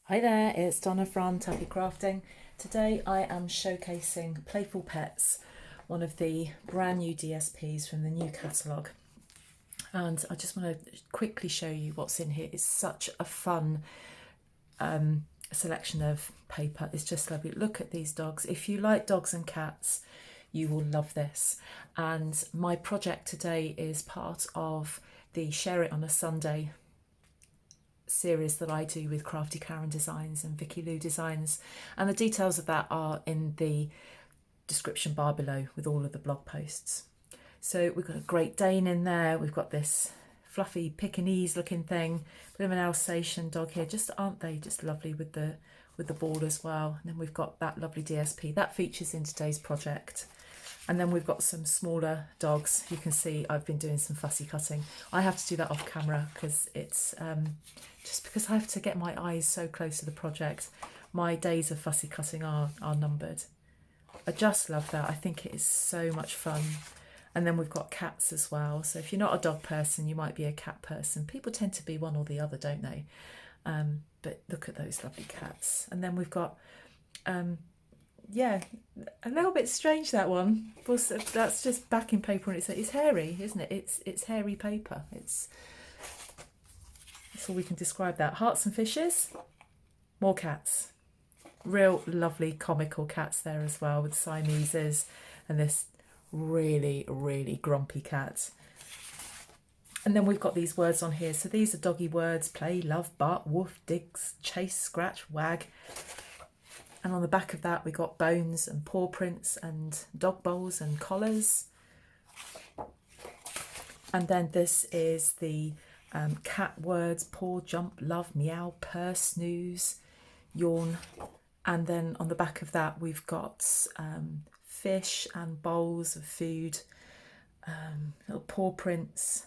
Hi there, it's Donna from Tappy Crafting. Today I am showcasing Playful Pets, one of the brand new DSPs from the new catalogue. And I just want to quickly show you what's in here. It's such a fun selection of paper. It's just lovely. Look at these dogs. If you like dogs and cats, you will love this. And my project today is part of the Share It on a Sunday series that I do with Crafty Karen Designs and Vicky Lou Designs, and the details of that are in the description bar below with all of the blog posts. So we've got a Great Dane in there, we've got this fluffy Pekingese looking thing, bit of an Alsatian dog here. Just aren't they just lovely with the ball as well? And then we've got that lovely DSP that features in today's project. And then we've got some smaller dogs. You can see I've been doing some fussy cutting. I have to do that off camera because it's just because I have to get my eyes so close to the project. My days of fussy cutting are numbered. I just love that. I think it is so much fun. And then we've got cats as well. So if you're not a dog person, you might be a cat person. People tend to be one or the other, don't they? But look at those lovely cats. And then we've got yeah, a little bit strange, that one. That's just backing paper, and it's hairy, isn't it? It's hairy paper. That's all we can describe that. Hearts and fishes, more cats. Real lovely comical cats there as well, with Siameses and this really, really grumpy cat. And then we've got these words on here. So these are doggy words: play, love, bark, woof, digs, chase, scratch, wag. And on the back of that, we got bones and paw prints and dog bowls and collars. And then this is the cat words: paw, jump, love, meow, purr, snooze, yawn. And then on the back of that, we've got fish and bowls of food, little paw prints.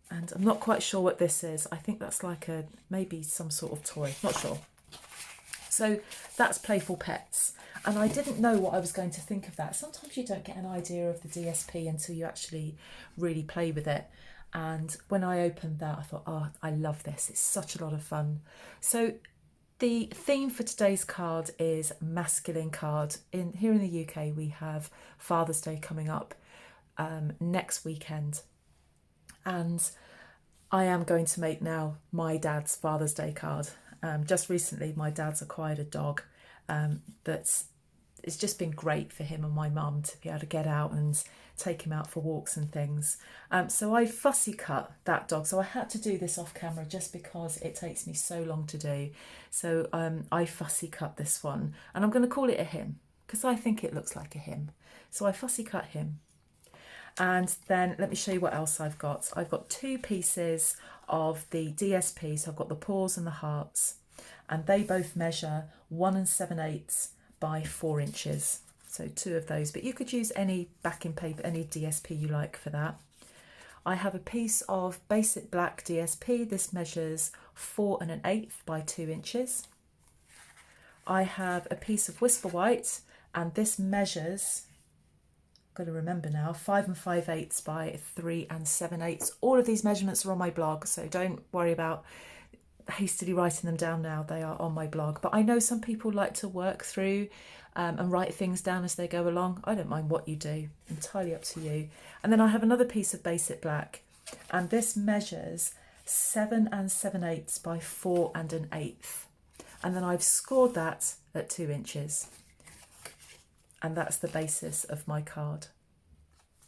And I'm not quite sure what this is. I think that's like maybe some sort of toy, not sure. So that's Playful Pets. And I didn't know what I was going to think of that. Sometimes you don't get an idea of the DSP until you actually really play with it. And when I opened that, I thought, oh, I love this. It's such a lot of fun. So the theme for today's card is masculine card. Here in the UK, we have Father's Day coming up next weekend. And I am going to make now my dad's Father's Day card. Just recently, my dad's acquired a dog that's it's just been great for him and my mum to be able to get out and take him out for walks and things. So I fussy cut that dog. So I had to do this off camera just because it takes me so long to do. So I fussy cut this one, and I'm going to call it a him because I think it looks like a him. So I fussy cut him. And then let me show you what else I've got. I've got two pieces of the DSP. So I've got the paws and the hearts, and they both measure 1 7/8 by 4 inches. So two of those, but you could use any backing paper, any DSP you like for that. I have a piece of basic black DSP. This measures 4 1/8 by 2 inches. I have a piece of Whisper White, and this measures, got to remember now, 5 5/8 by 3 7/8. All of these measurements are on my blog, so don't worry about hastily writing them down now. They are on my blog. But I know some people like to work through and write things down as they go along. I don't mind what you do, entirely up to you. And then I have another piece of basic black, and this measures 7 7/8 by 4 1/8. And then I've scored that at 2 inches. And that's the basis of my card.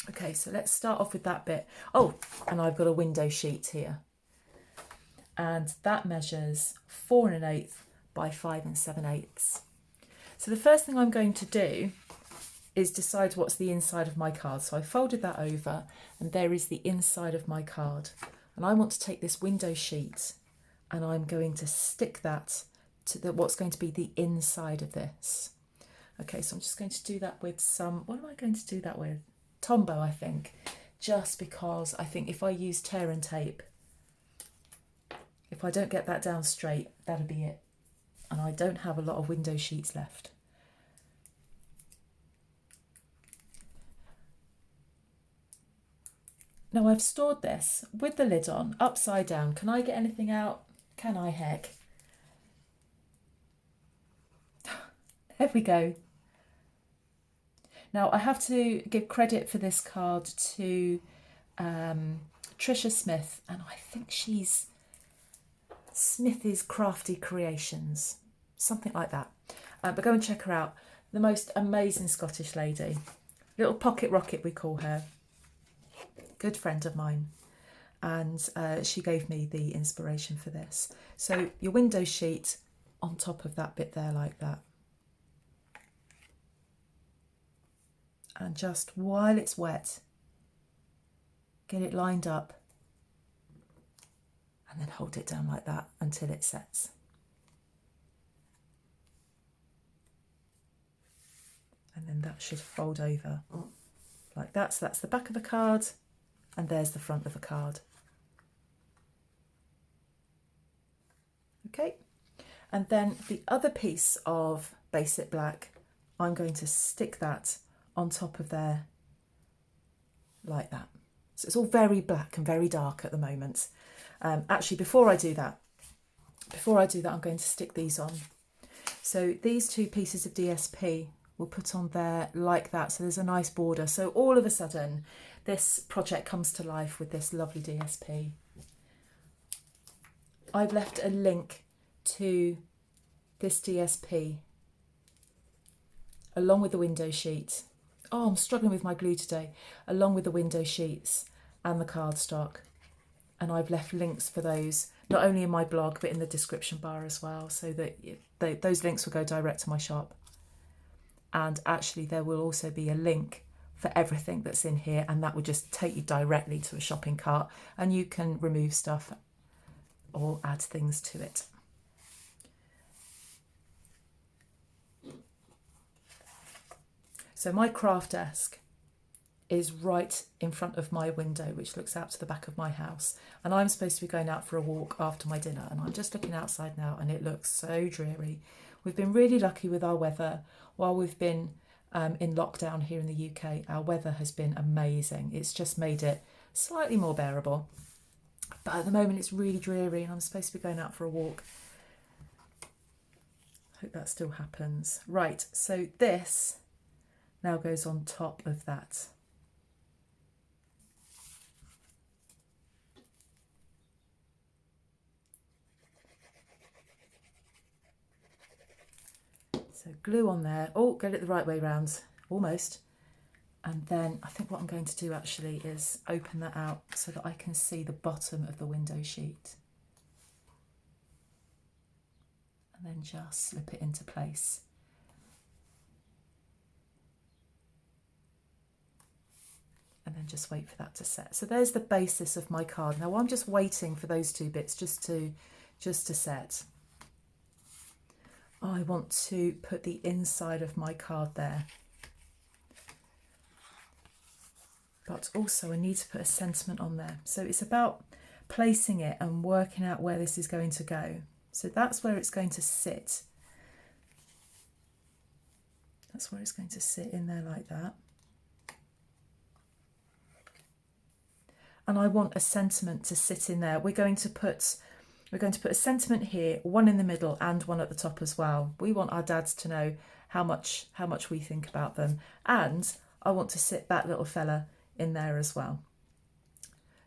Okay, so let's start off with that bit. Oh, and I've got a window sheet here. And that measures 4 1/8 by 5 7/8. So the first thing I'm going to do is decide what's the inside of my card. So I folded that over, and there is the inside of my card. And I want to take this window sheet, and I'm going to stick that to what's going to be the inside of this. Okay, so I'm just going to do that with some, what am I going to do that with? Tombow, I think, just because I think if I use tear and tape, if I don't get that down straight, that'll be it. And I don't have a lot of window sheets left. Now I've stored this with the lid on, upside down. Can I get anything out? Can I, heck? There we go. Now I have to give credit for this card to Trisha Smith, and I think she's Smithy's Crafty Creations, something like that. But go and check her out. The most amazing Scottish lady. Little Pocket Rocket, we call her. Good friend of mine. And she gave me the inspiration for this. So your window sheet on top of that bit there like that. And just while it's wet, get it lined up and then hold it down like that until it sets. And then that should fold over like that. So that's the back of the card and there's the front of the card. Okay, and then the other piece of Basic Black, I'm going to stick that on top of there like that. So it's all very black and very dark at the moment. Actually, before I do that, I'm going to stick these on. So these two pieces of DSP we'll put on there like that. So there's a nice border. So all of a sudden, this project comes to life with this lovely DSP. I've left a link to this DSP along with the window sheet. Oh, I'm struggling with my glue today. Along with the window sheets and the cardstock. And I've left links for those, not only in my blog, but in the description bar as well, so that those links will go direct to my shop. And actually there will also be a link for everything that's in here, and that will just take you directly to a shopping cart, and you can remove stuff or add things to it. So my craft desk is right in front of my window, which looks out to the back of my house. And I'm supposed to be going out for a walk after my dinner, and I'm just looking outside now and it looks so dreary. We've been really lucky with our weather. While we've been in lockdown here in the UK, our weather has been amazing. It's just made it slightly more bearable. But at the moment it's really dreary and I'm supposed to be going out for a walk. Hope that still happens. Right, so this now goes on top of that. So glue on there. Oh, get it the right way round, almost. And then I think what I'm going to do actually is open that out so that I can see the bottom of the window sheet. And then just slip it into place. And then just wait for that to set. So there's the basis of my card. Now I'm just waiting for those two bits just to set. I want to put the inside of my card there. But also I need to put a sentiment on there. So it's about placing it and working out where this is going to go. So that's where it's going to sit. That's where it's going to sit in there like that. And I want a sentiment to sit in there. We're going to put a sentiment here, one in the middle and one at the top as well. We want our dads to know how much we think about them. And I want to sit that little fella in there as well.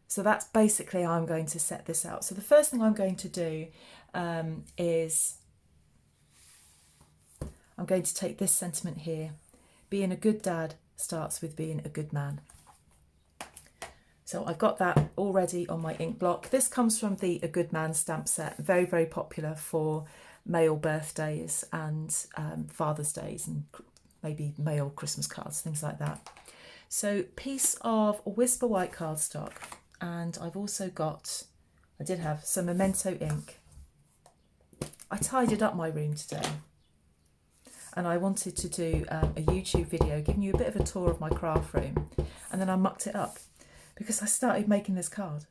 So that's basically how I'm going to set this out. So the first thing I'm going to do is I'm going to take this sentiment here. Being a good dad starts with being a good man. So I've got that already on my ink block. This comes from the A Good Man stamp set, very, very popular for male birthdays and Father's Days and maybe male Christmas cards, things like that. So piece of Whisper White cardstock, and I've also got, I did have some Memento ink. I tidied up my room today and I wanted to do a YouTube video giving you a bit of a tour of my craft room, and then I mucked it up because I started making this card.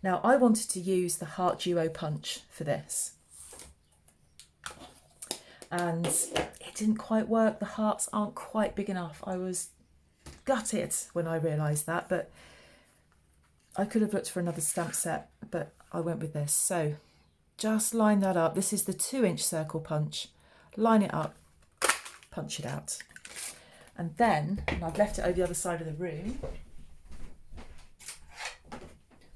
Now I wanted to use the Heart Duo Punch for this, and it didn't quite work. The hearts aren't quite big enough. I was gutted when I realised that, but I could have looked for another stamp set, but I went with this. So just line that up. This is the 2-inch circle punch. Line it up, punch it out. And then, and I've left it over the other side of the room,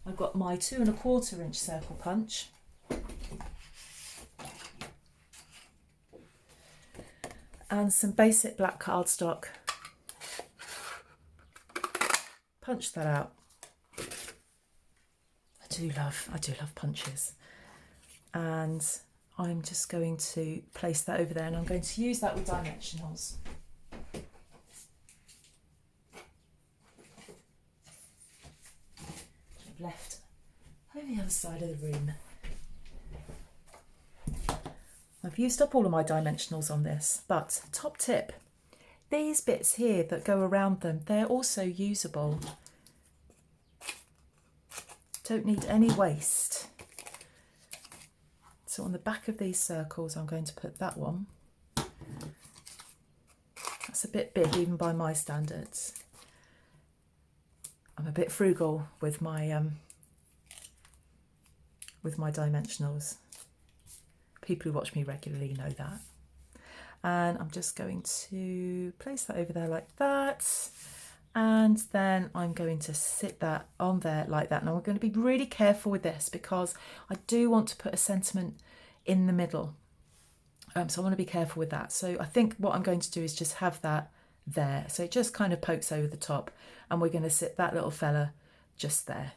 I've got my 2 1/4 inch circle punch. And some basic black cardstock. Punch that out. I do love punches. And I'm just going to place that over there, and I'm going to use that with dimensionals. I've left over the other side of the room. I've used up all of my dimensionals on this, but top tip, these bits here that go around them, they're also usable. Don't need any waste. So on the back of these circles, I'm going to put that one. That's a bit big, even by my standards. I'm a bit frugal with my dimensionals. People who watch me regularly know that. And I'm just going to place that over there like that. And then I'm going to sit that on there like that. Now I'm going to be really careful with this because I do want to put a sentiment in the middle. So I want to be careful with that. So I think what I'm going to do is just have that there. So it just kind of pokes over the top, and we're going to sit that little fella just there.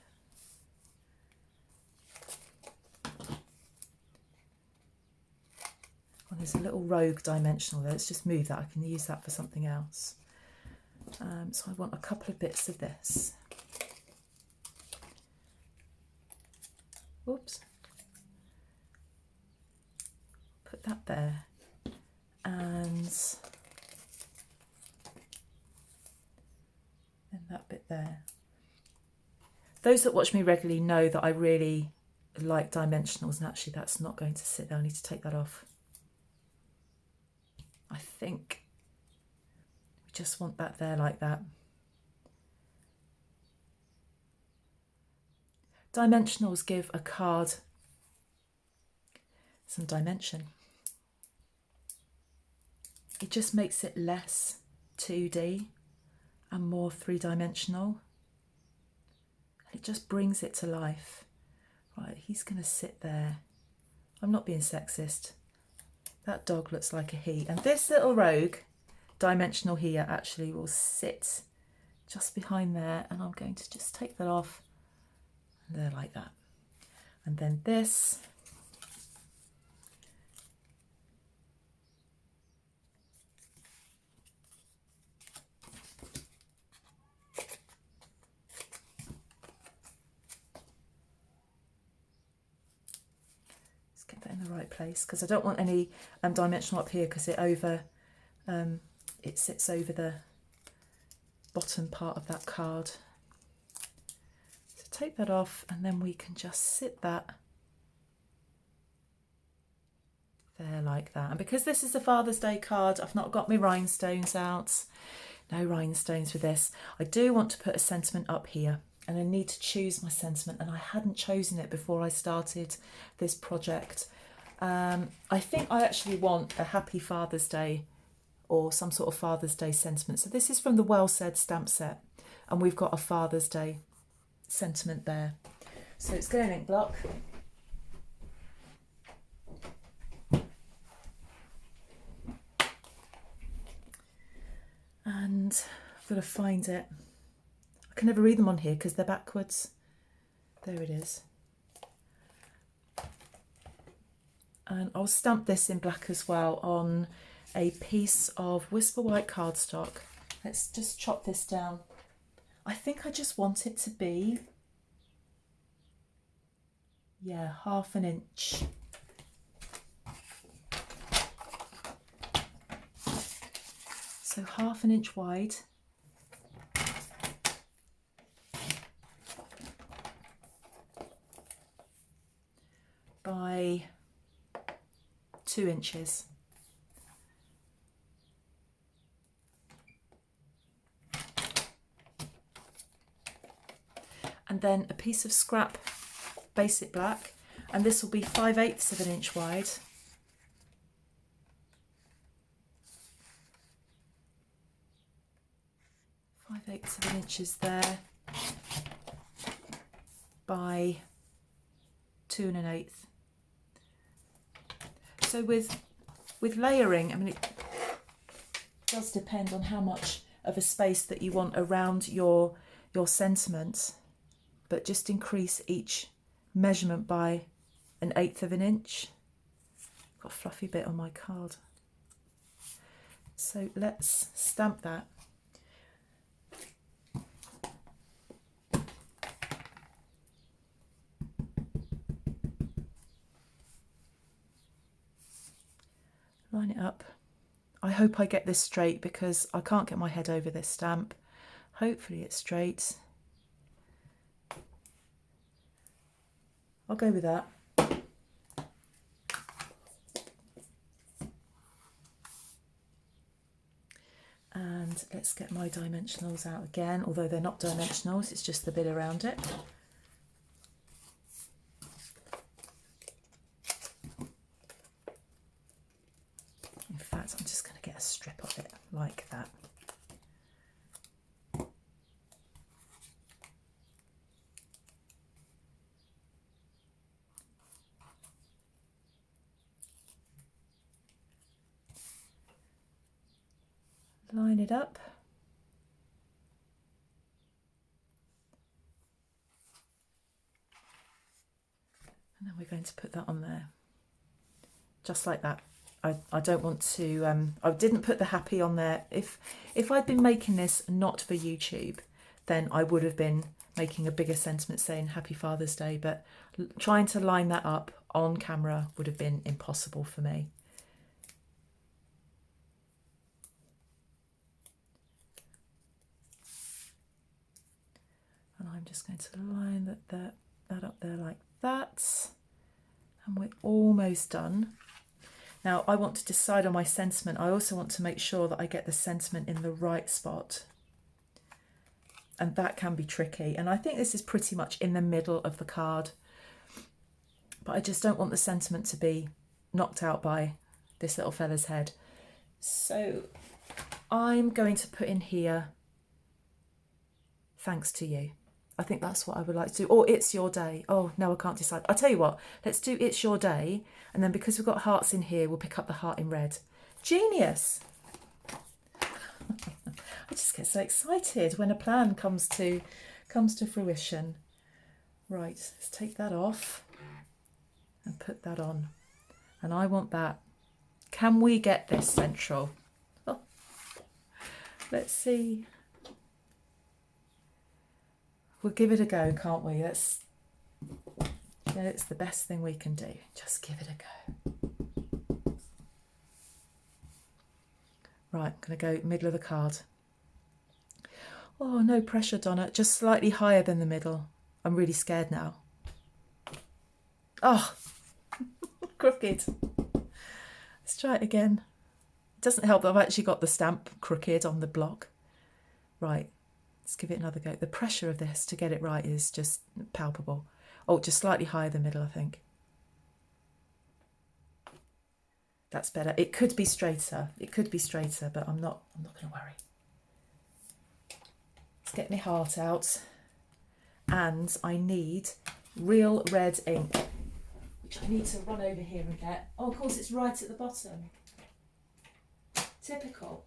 Oh, there's a little rogue dimensional there. Let's just move that. I can use that for something else. So I want a couple of bits of this. Oops. Put that there. And then that bit there. Those that watch me regularly know that I really like dimensionals, and actually that's not going to sit there. I need to take that off. I think we just want that there like that. Dimensionals give a card some dimension. It just makes it less 2D and more 3-dimensional. It just brings it to life. Right, he's going to sit there. I'm not being sexist. That dog looks like a he. And this little rogue dimensional here actually will sit just behind there, and I'm going to just take that off and there like that. And then this, get that in the right place, because I don't want any dimensional up here, because it sits over the bottom part of that card. So take that off, and then we can just sit that there like that. And because this is a Father's Day card, I've not got my rhinestones out. No rhinestones for this. I do want to put a sentiment up here, and I need to choose my sentiment, and I hadn't chosen it before I started this project. I think I actually want a Happy Father's Day or some sort of Father's Day sentiment. So this is from the Well Said stamp set, and we've got a Father's Day sentiment there. So it's going ink block. And I've got to find it. I can never read them on here because they're backwards. There it is. And I'll stamp this in black as well on a piece of Whisper White cardstock. Let's just chop this down. I think I just want it to be, yeah, 1/2 inch. So 1/2 inch wide. By 2 inches. And then a piece of scrap basic black. And this will be 5/8 of an inch wide. Five-eighths of an inch is there by 2 1/8. So with layering, I mean, it does depend on how much of a space that you want around your sentiment, but just increase each measurement by 1/8 of an inch. Got a fluffy bit on my card. So let's stamp that. Line it up. I hope I get this straight because I can't get my head over this stamp. Hopefully it's straight. I'll go with that. And let's get my dimensionals out again, although they're not dimensionals, it's just the bit around it. In fact, I'm just going to get a strip of it like that. Line it up. And then we're going to put that on there. Just like that. I don't want to, I didn't put the happy on there. If I'd been making this not for YouTube, then I would have been making a bigger sentiment saying Happy Father's Day, but trying to line that up on camera would have been impossible for me. And I'm just going to line that up there like that. And we're almost done. Now I want to decide on my sentiment. I also want to make sure that I get the sentiment in the right spot. And that can be tricky. And I think this is pretty much in the middle of the card. But I just don't want the sentiment to be knocked out by this little fella's head. So I'm going to put in here, thanks to you. I think that's what I would like to do. Or it's your day. Oh, no, I can't decide. I'll tell you what, let's do it's your day. And then because we've got hearts in here, we'll pick up the heart in red. Genius. I just get so excited when a plan comes to fruition. Right, let's take that off and put that on. And I want that. Can we get this central? Oh, let's see. We'll give it a go, can't we? It's the best thing we can do. Just give it a go. Right, I'm going to go middle of the card. Oh, no pressure, Donna. Just slightly higher than the middle. I'm really scared now. Oh, crooked. Let's try it again. It doesn't help that I've actually got the stamp crooked on the block. Right. Let's give it another go. The pressure of this to get it right is just palpable. Oh, just slightly higher than middle, I think. That's better. It could be straighter. It could be straighter, but I'm not going to worry. Let's get my heart out. And I need real red ink, which I need to run over here and get. Oh, of course, it's right at the bottom. Typical.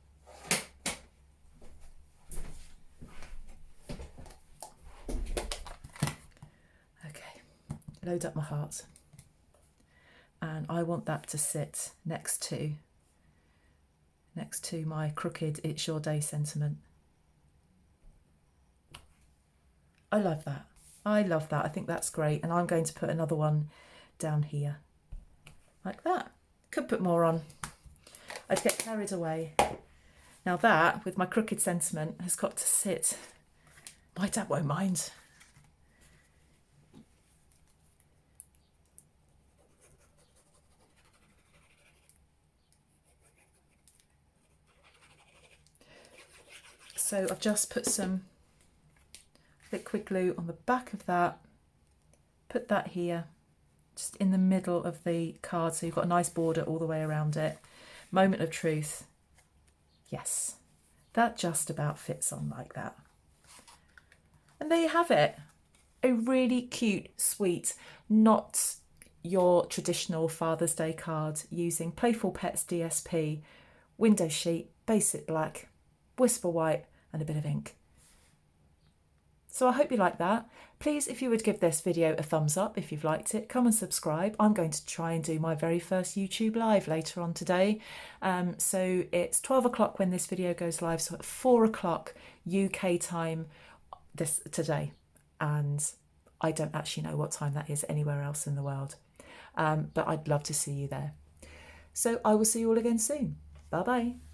Load up my heart, and I want that to sit next to my crooked it's your day sentiment. I love that. I love that. I think that's great, and I'm going to put another one down here like that. Could put more on. I'd get carried away. Now that with my crooked sentiment has got to sit. My dad won't mind. So I've just put some liquid glue on the back of that, put that here just in the middle of the card, so you've got a nice border all the way around it. Moment of truth. Yes, that just about fits on like that. And there you have it. A really cute, sweet, not your traditional Father's Day card, using Playful Pets DSP, window sheet, basic black, whisper white and a bit of ink. So I hope you like that. Please, if you would give this video a thumbs up if you've liked it, come and subscribe. I'm going to try and do my very first YouTube live later on today. So it's 12 o'clock when this video goes live, so at 4 o'clock UK time today. And I don't actually know what time that is anywhere else in the world. But I'd love to see you there. So I will see you all again soon. Bye-bye.